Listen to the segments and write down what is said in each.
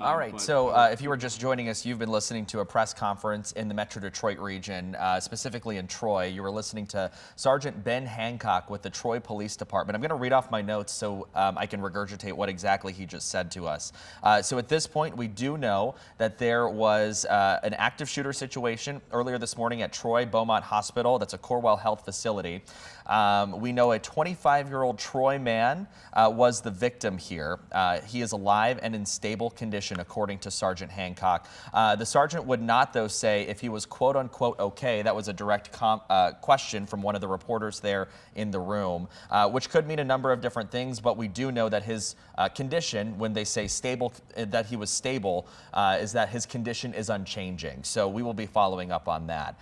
All right, so if you were just joining us, you've been listening to a press conference in the Metro Detroit region, specifically in Troy. You were listening to Sergeant Ben Hancock with the Troy Police Department. I'm going to read off my notes so I can regurgitate what exactly he just said to us. So at this point, we do know that there was an active shooter situation earlier this morning at Troy Beaumont Hospital. That's a Corewell Health facility. We know a 25-year-old Troy man was the victim here. He is alive and in stable condition, according to Sergeant Hancock. The sergeant would not, though, say if he was quote-unquote okay. That was a direct question from one of the reporters there in the room, which could mean a number of different things, but we do know that his condition, when they say stable, that he was stable, is that his condition is unchanging. So we will be following up on that.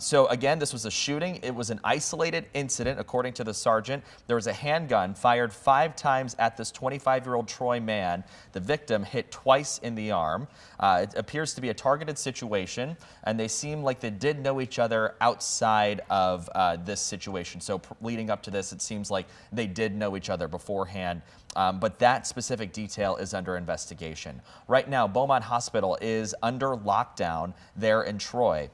So again, this was a shooting. It was an isolated incident, according to the sergeant. There was a handgun fired 5 times at this 25-year-old Troy man. The victim hit twice in the arm. It appears to be a targeted situation, and they seem like they did know each other outside of this situation. So leading up to this, it seems like they did know each other beforehand. But that specific detail is under investigation. Right now, Beaumont Hospital is under lockdown there in Troy.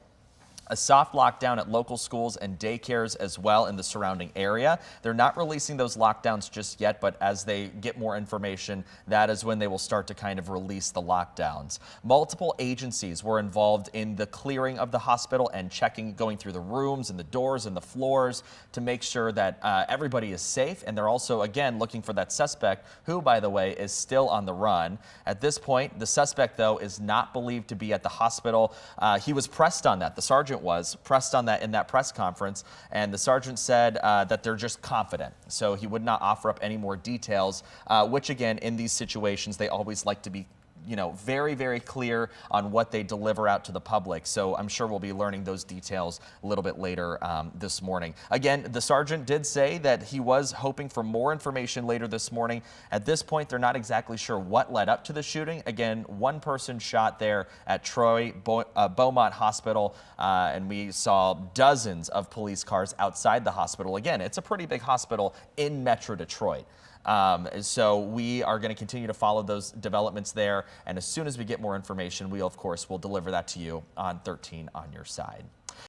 A soft lockdown at local schools and daycares as well in the surrounding area. They're not releasing those lockdowns just yet, but as they get more information, that is when they will start to kind of release the lockdowns. Multiple agencies were involved in the clearing of the hospital and going through the rooms and the doors and the floors to make sure that everybody is safe. And they're also, again, looking for that suspect who, by the way, is still on the run. At this point, the suspect, though, is not believed to be at the hospital. He was pressed on that. The sergeant was pressed on that in that press conference, and the sergeant said that they're just confident. So he would not offer up any more details, which again, in these situations, they always like to be very, very clear on what they deliver out to the public. So I'm sure we'll be learning those details a little bit later this morning. Again, the sergeant did say that he was hoping for more information later this morning. At this point, they're not exactly sure what led up to the shooting. Again, one person shot there at Troy Beaumont Hospital, and we saw dozens of police cars outside the hospital. Again, it's a pretty big hospital in Metro Detroit. So we are going to continue to follow those developments there. And as soon as we get more information, we, of course, will deliver that to you on 13 on your side.